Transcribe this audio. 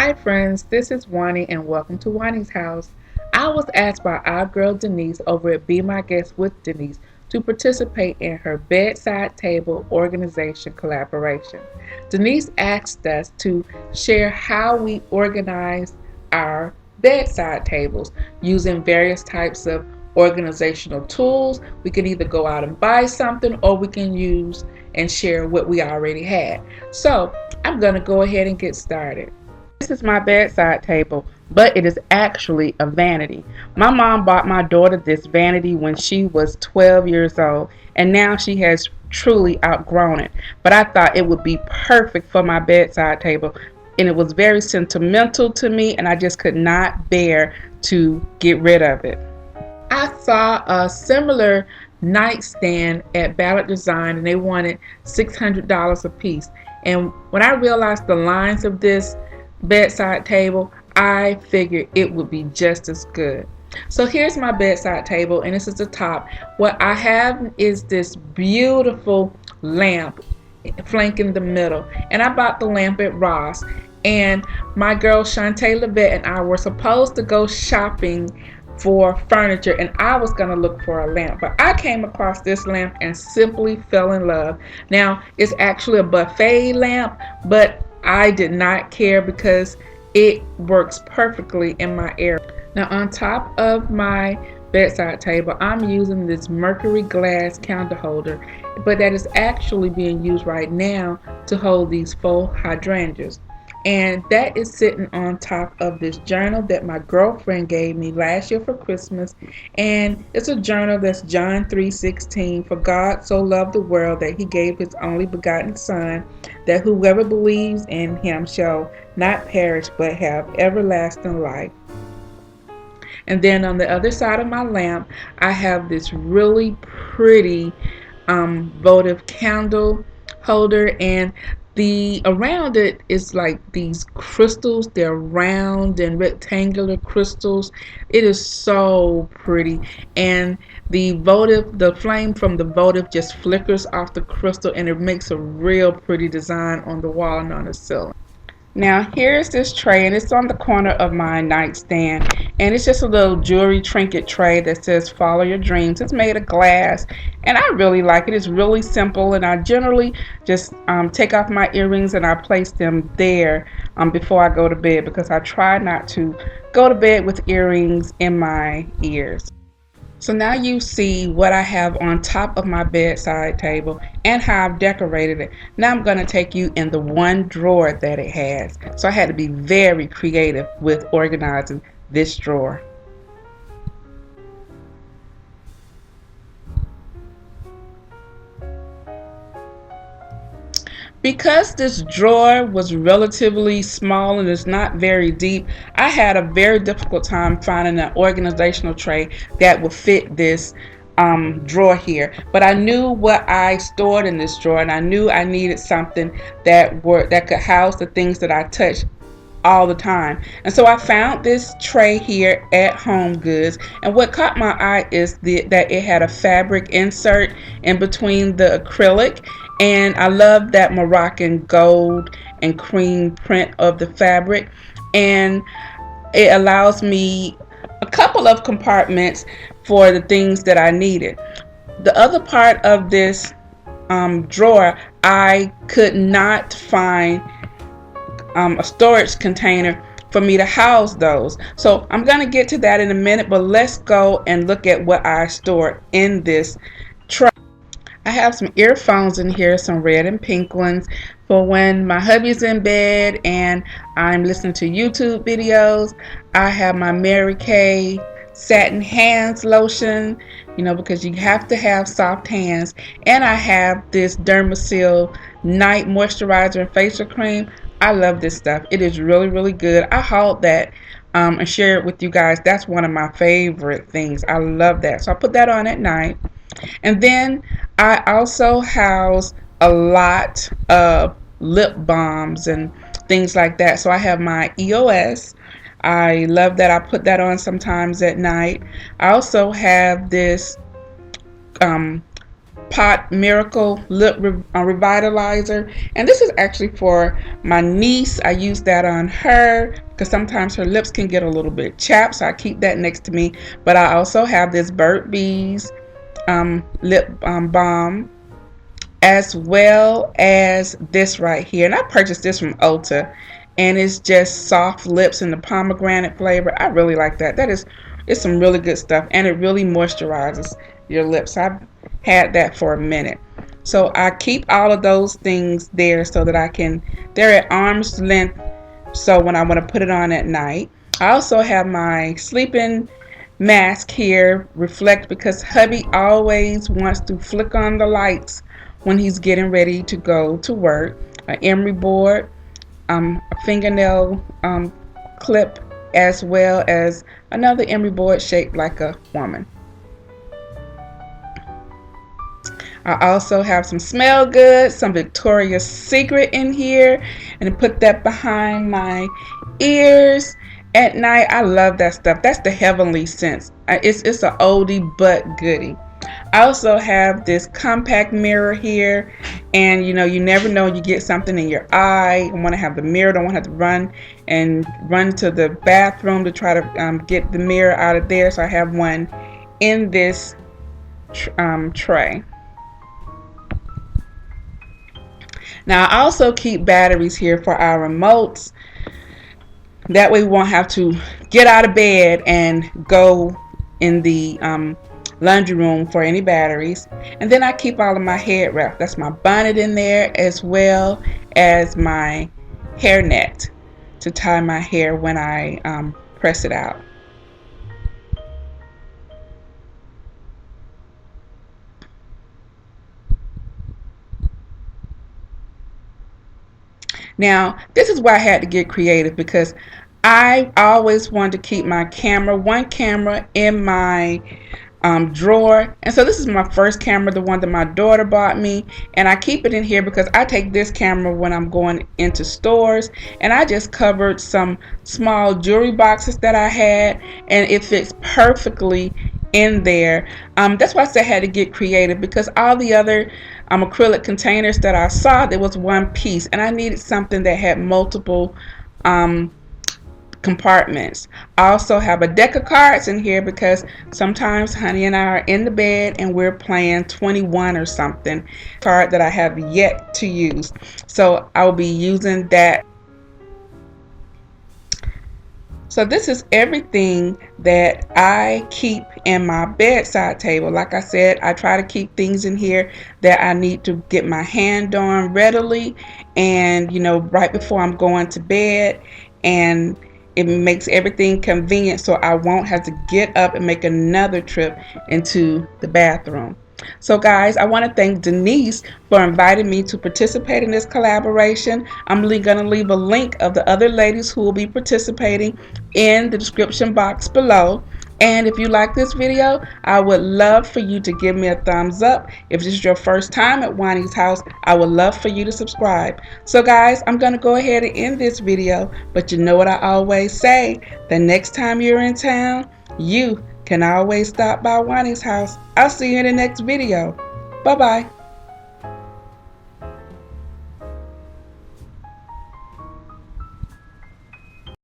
Hi friends, this is Wani and welcome to Wani's house. I was asked by our girl Denise over at Be My Guest with Denise to participate in her bedside table organization collaboration. Denise asked us to share how we organize our bedside tables using various types of organizational tools. We can either go out and buy something or we can use and share what we already had. So I'm going to go ahead and get started. This is my bedside table, but it is actually a vanity. My mom bought my daughter this vanity when she was 12 years old, and now she has truly outgrown it. But I thought it would be perfect for my bedside table, and it was very sentimental to me, and I just could not bear to get rid of it. I saw a similar nightstand at Ballard Design, and they wanted $600 a piece. And when I realized the lines of this bedside table, I figured it would be just as good. So here's my bedside table, and this is the top. What I have is this beautiful lamp flanking the middle, and I bought the lamp at Ross. And my girl Shantae Levette and I were supposed to go shopping for furniture, and I was gonna look for a lamp, but I came across this lamp and simply fell in love. Now it's actually a buffet lamp, but I did not care because it works perfectly in my area. Now on top of my bedside table, I'm using this mercury glass candle holder, but that is actually being used right now to hold these faux hydrangeas. And that is sitting on top of this journal that my girlfriend gave me last year for Christmas. And it's a journal that's John 3:16. For God so loved the world that he gave his only begotten son, that whoever believes in him shall not perish but have everlasting life. And then on the other side of my lamp, I have this really pretty votive candle holder, and the around it is like these crystals. They're round and rectangular crystals. It is so pretty, and the flame from the votive just flickers off the crystal, and it makes a real pretty design on the wall and on the ceiling. Now here's this tray, and it's on the corner of my nightstand, and it's just a little jewelry trinket tray that says follow your dreams. It's made of glass, and I really like it. It's really simple, and I generally just take off my earrings and I place them there before I go to bed, because I try not to go to bed with earrings in my ears. So now you see what I have on top of my bedside table and how I've decorated it. Now I'm going to take you in the one drawer that it has. So I had to be very creative with organizing this drawer. Because this drawer was relatively small and it's not very deep, I had a very difficult time finding an organizational tray that would fit this drawer here. But I knew what I stored in this drawer, and I knew I needed something that could house the things that I touch all the time. And so I found this tray here at Home Goods, and what caught my eye is that it had a fabric insert in between the acrylic, and I love that Moroccan gold and cream print of the fabric, and it allows me a couple of compartments for the things that I needed. The other part of this drawer, I could not find a storage container for me to house those. So I'm going to get to that in a minute, but let's go and look at what I stored in this tray. I have some earphones in here, some red and pink ones for when my hubby's in bed and I'm listening to YouTube videos. I have my Mary Kay satin hands lotion, because you have to have soft hands. And I have this Dermasil night moisturizer and facial cream. I love this stuff. It is really, really good. I hauled that and share it with you guys. That's one of my favorite things. I love that. So I put that on at night. And then I also house a lot of lip balms and things like that. So I have my EOS. I love that. I put that on sometimes at night. I also have this Pot Miracle Lip Revitalizer, and this is actually for my niece. I use that on her because sometimes her lips can get a little bit chapped, so I keep that next to me. But I also have this Burt's Bees lip balm, as well as this right here, and I purchased this from Ulta, and it's just soft lips in the pomegranate flavor. I really like that. It's some really good stuff, and it really moisturizes your lips. I've had that for a minute, so I keep all of those things there so that they're at arm's length, so when I want to put it on at night. I also have my sleeping mask here, Reflect, because hubby always wants to flick on the lights when he's getting ready to go to work. An emery board, a fingernail clip, as well as another emery board shaped like a woman. I also have some Smell Good, some Victoria's Secret in here, and put that behind my ears at night. I love that stuff. That's the heavenly scents. It's an oldie but goodie. I also have this compact mirror here, and you never know, you get something in your eye and want to have the mirror, don't want to have to run to the bathroom to try to get the mirror out of there. So I have one in this tray. Now I also keep batteries here for our remotes. That way we won't have to get out of bed and go in the laundry room for any batteries. And then I keep all of my head wrap. That's my bonnet in there, as well as my hair net to tie my hair when I press it out. Now, this is why I had to get creative, because I always wanted to keep my one camera in my drawer. And so this is my first camera, the one that my daughter bought me, and I keep it in here because I take this camera when I'm going into stores. And I just covered some small jewelry boxes that I had, and it fits perfectly in there. That's why I said I had to get creative, because all the other acrylic containers that I saw, there was one piece, and I needed something that had multiple compartments. I also have a deck of cards in here because sometimes honey and I are in the bed and we're playing 21 or something, card that I have yet to use, so I'll be using that. So this is everything that I keep in my bedside table. Like I said, I try to keep things in here that I need to get my hand on readily, and right before I'm going to bed, and it makes everything convenient so I won't have to get up and make another trip into the bathroom. So guys, I want to thank Denise for inviting me to participate in this collaboration. I'm going to leave a link of the other ladies who will be participating in the description box below. And if you like this video, I would love for you to give me a thumbs up. If this is your first time at Wani's house, I would love for you to subscribe. So guys, I'm going to go ahead and end this video, but you know what I always say, the next time you're in town, you can always stop by Wani's house. I'll see you in the next video. Bye-bye.